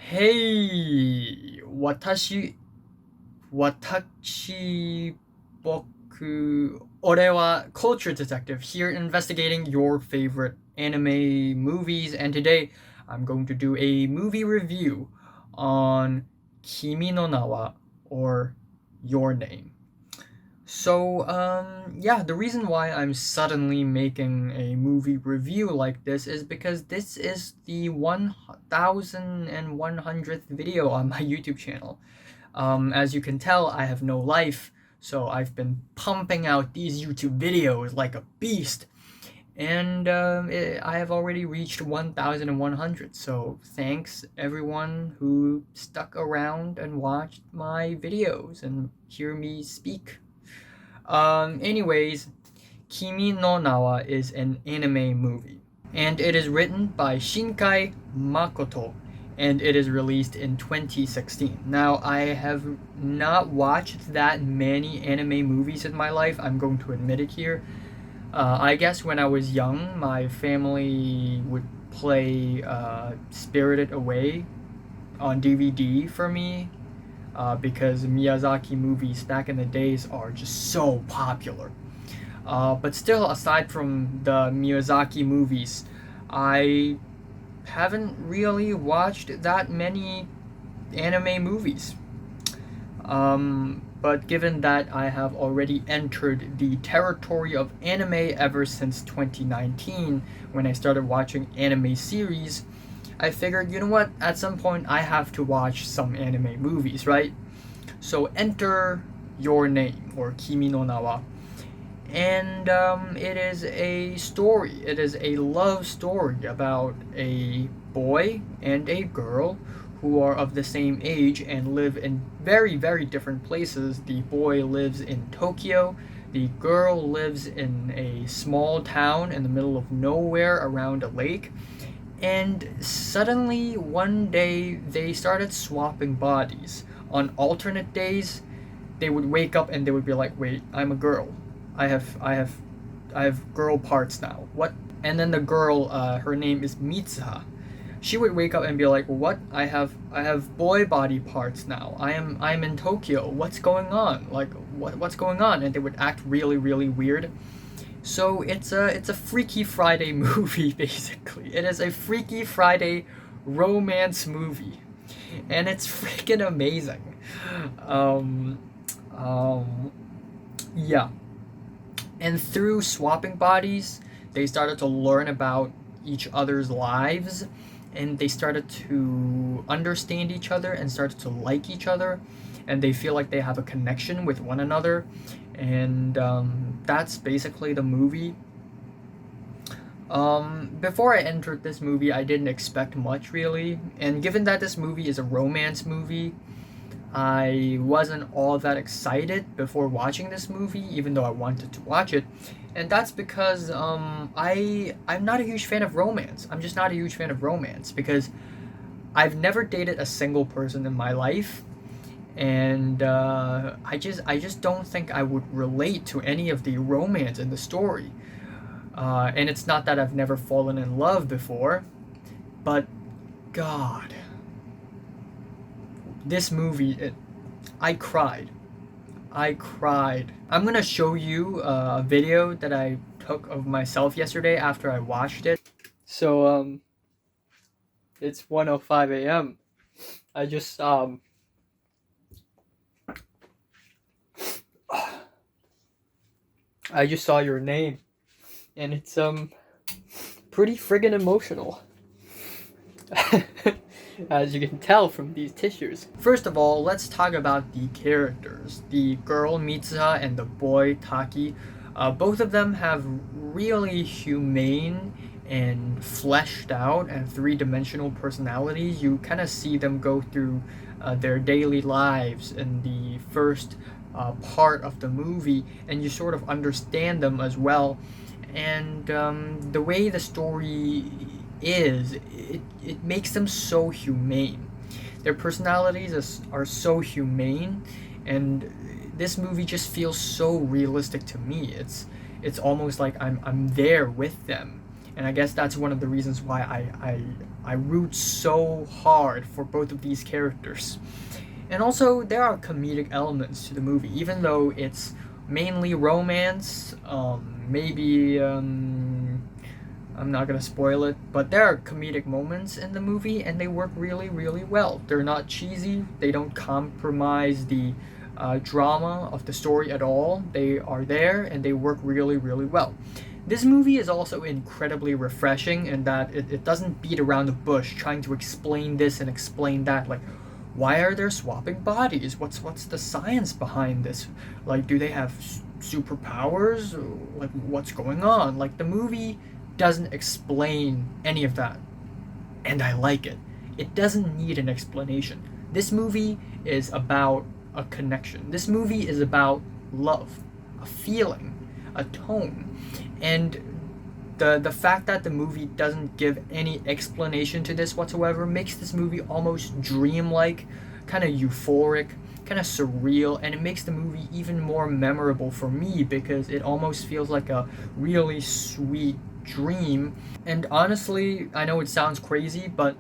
Hey, 俺は Culture Detective here investigating your favorite anime movies, and today I'm going to do a movie review on Kimi no Na Wa, or Your Name. So, the reason why I'm suddenly making a movie review like this is because this is the 1100th video on my YouTube channel. As you can tell, I have no life, so I've been pumping out these YouTube videos like a beast. And I have already reached 1100, so thanks everyone who stuck around and watched my videos and hear me speak. Anyways, Kimi no Na Wa is an anime movie, and it is written by Shinkai Makoto, and it is released in 2016. Now, I have not watched that many anime movies in my life, I'm going to admit it here. I guess when I was young, my family would play Spirited Away on DVD for me, because Miyazaki movies back in the days are just so popular. But still, aside from the Miyazaki movies, I haven't really watched that many anime movies. But given that I have already entered the territory of anime ever since 2019, when I started watching anime series, I figured, you know what, at some point I have to watch some anime movies, right? So enter Your Name, or Kimi no Na Wa. And it is a story, it is a love story about a boy and a girl who are of the same age and live in very, very different places. The boy lives in Tokyo, the girl lives in a small town in the middle of nowhere around a lake. And suddenly, one day, they started swapping bodies. On alternate days, they would wake up and they would be like, "Wait, I'm a girl. I have girl parts now. What?" And then the girl, her name is Mitsuha. She would wake up and be like, "What? I have boy body parts now. I'm in Tokyo. What's going on? Like, what's going on?" And they would act really, really weird. So it's a Freaky Friday movie, basically. It is a Freaky Friday romance movie, and it's freaking amazing. Um, yeah. And through swapping bodies, they started to learn about each other's lives, and they started to understand each other and started to like each other, and they feel like they have a connection with one another. And that's basically the movie. Before I entered this movie, I didn't expect much really, and given that this movie is a romance movie, I wasn't all that excited before watching this movie, even though I wanted to watch it. And that's because I'm not a huge fan of romance. I'm just not a huge fan of romance because I've never dated a single person in my life, and I just don't think I would relate to any of the romance in the story. And it's not that I've never fallen in love before, but God, this movie, I cried. I cried. I'm gonna show you a video that I took of myself yesterday after I watched it. So it's 1:05 a.m. I just I just saw Your Name, and it's pretty friggin' emotional. As you can tell from these tissues. First of all, let's talk about the characters. The girl Mitsuha and the boy Taki. Both of them have really humane and fleshed out and three-dimensional personalities. You kind of see them go through their daily lives in the first part of the movie, and you sort of understand them as well. And the way the story it makes them so humane. Their personalities are so humane, and this movie just feels so realistic to me. It's almost like I'm there with them, and I guess that's one of the reasons why I root so hard for both of these characters. And also, there are comedic elements to the movie, even though it's mainly romance. Maybe I'm not gonna spoil it, but there are comedic moments in the movie, and they work really, really well. They're not cheesy. They don't compromise the drama of the story at all. They are there, and they work really, really well. This movie is also incredibly refreshing in that it doesn't beat around the bush trying to explain this and explain that. Like, why are there swapping bodies? What's the science behind this? Like, do they have superpowers? Like, what's going on? Like, the movie doesn't explain any of that, and I like it. It doesn't need an explanation. This movie is about a connection. This movie is about love, a feeling, a tone, and the fact that the movie doesn't give any explanation to this whatsoever makes this movie almost dreamlike, kind of euphoric, kind of surreal, and it makes the movie even more memorable for me because it almost feels like a really sweet dream. And honestly, I know it sounds crazy, but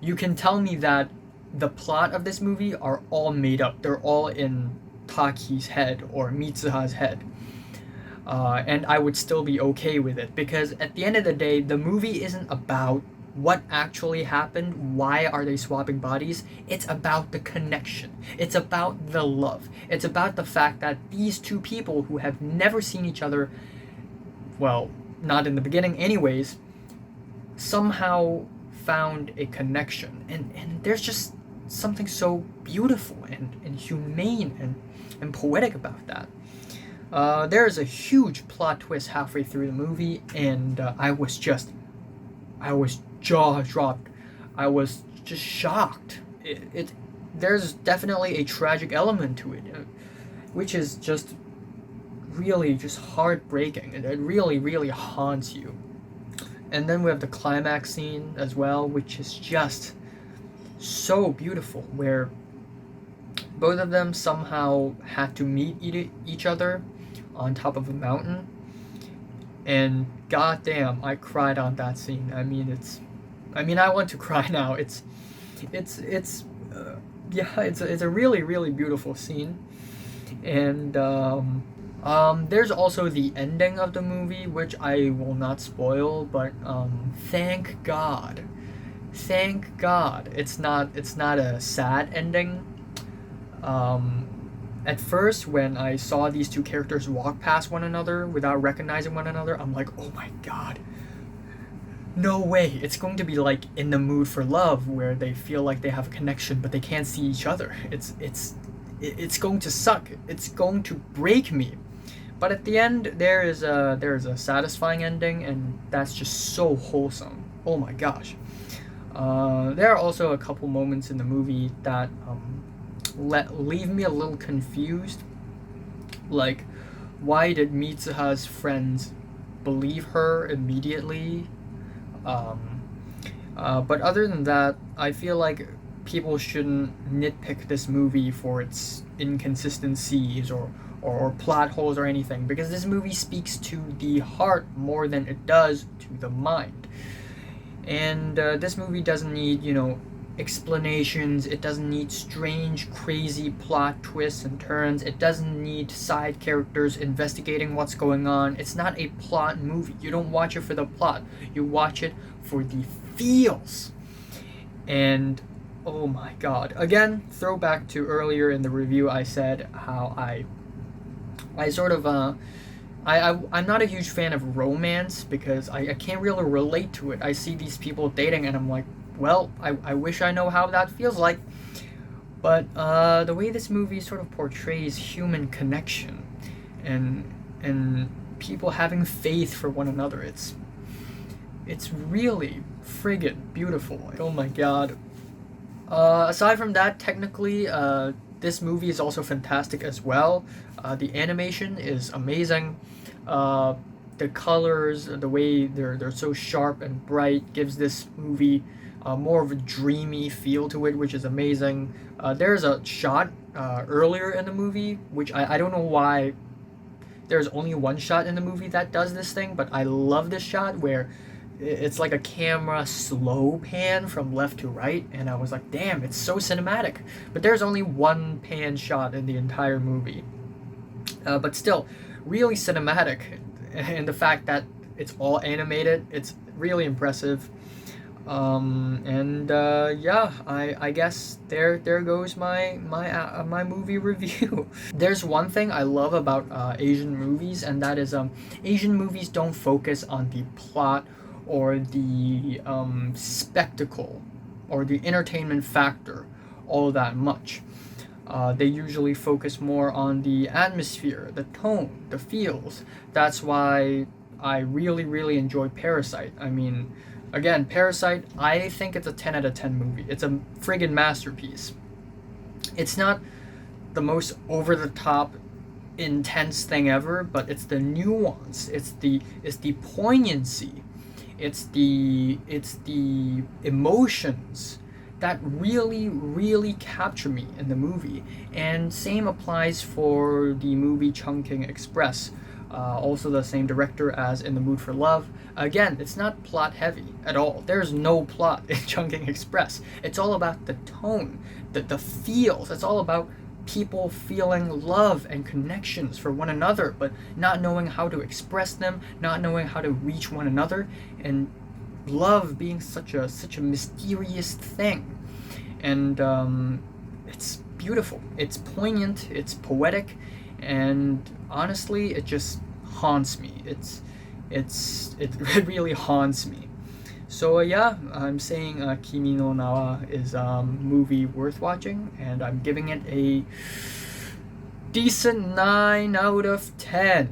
you can tell me that the plot of this movie are all made up. They're all in Taki's head or Mitsuha's head. And I would still be okay with it because at the end of the day, the movie isn't about what actually happened, why are they swapping bodies. It's about the connection. It's about the love. It's about the fact that these two people who have never seen each other, well, not in the beginning anyways, somehow found a connection. And there's just something so beautiful and humane and poetic about that. There is a huge plot twist halfway through the movie, and I was jaw dropped. I was just shocked. There's definitely a tragic element to it, which is just really just heartbreaking. It really, really haunts you. And then we have the climax scene as well, which is just so beautiful, where both of them somehow had to meet each other on top of a mountain, and goddamn, I cried on that scene. I mean, I want to cry now. It's a really, really beautiful scene. And there's also the ending of the movie, which I will not spoil, but thank God, it's not a sad ending. At first, when I saw these two characters walk past one another without recognizing one another, I'm like, oh my God, no way. It's going to be like In the Mood for Love, where they feel like they have a connection, but they can't see each other. It's going to suck. It's going to break me. But at the end, there is a satisfying ending, and that's just so wholesome. Oh my gosh. There are also a couple moments in the movie that leave me a little confused. Like, why did Mitsuha's friends believe her immediately? But other than that, I feel like people shouldn't nitpick this movie for its inconsistencies or plot holes or anything, because this movie speaks to the heart more than it does to the mind. And this movie doesn't need, explanations. It doesn't need strange, crazy plot twists and turns. It doesn't need side characters investigating what's going on. It's not a plot movie. You don't watch it for the plot. You watch it for the feels. And oh my God. Again, throwback to earlier in the review, I said how I sort of I'm not a huge fan of romance because I can't really relate to it. I see these people dating and I'm like, well, I wish I know how that feels like. But the way this movie sort of portrays human connection and people having faith for one another, it's really friggin' beautiful. Oh my God. Aside from that, technically, this movie is also fantastic as well. The animation is amazing. The colors, the way they're so sharp and bright, gives this movie more of a dreamy feel to it, which is amazing. There's a shot earlier in the movie, which I don't know why there's only one shot in the movie that does this thing, but I love this shot where it's like a camera slow pan from left to right, and I was like, damn, it's so cinematic. But there's only one pan shot in the entire movie. But still, really cinematic, and the fact that it's all animated, it's really impressive. Yeah, I guess there goes my movie review. There's one thing I love about Asian movies, and that is Asian movies don't focus on the plot or the spectacle or the entertainment factor all that much. They usually focus more on the atmosphere, the tone, the feels. That's why I really enjoy Parasite. I mean, again, Parasite, I think it's a 10 out of 10 movie. It's a friggin' masterpiece. It's not the most over the top intense thing ever, but it's the nuance, it's the poignancy, it's the emotions that really capture me in the movie. And same applies for the movie Chungking Express. Also the same director as In the Mood for Love. Again, it's not plot heavy at all. There's no plot in Chungking Express. It's all about the tone, the feels. It's all about people feeling love and connections for one another, but not knowing how to express them, not knowing how to reach one another, and love being such a mysterious thing. And it's beautiful. It's poignant. It's poetic. And honestly, it just haunts me. It really haunts me. So yeah, I'm saying Kimi No Na Wa is a movie worth watching, and I'm giving it a decent 9 out of 10.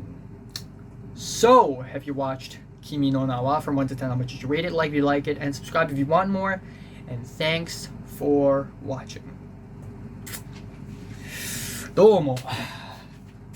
So, have you watched Kimi No Na Wa? From 1 to 10, how much did you rate it? Like if you like it, and subscribe if you want more. And thanks for watching. どうも。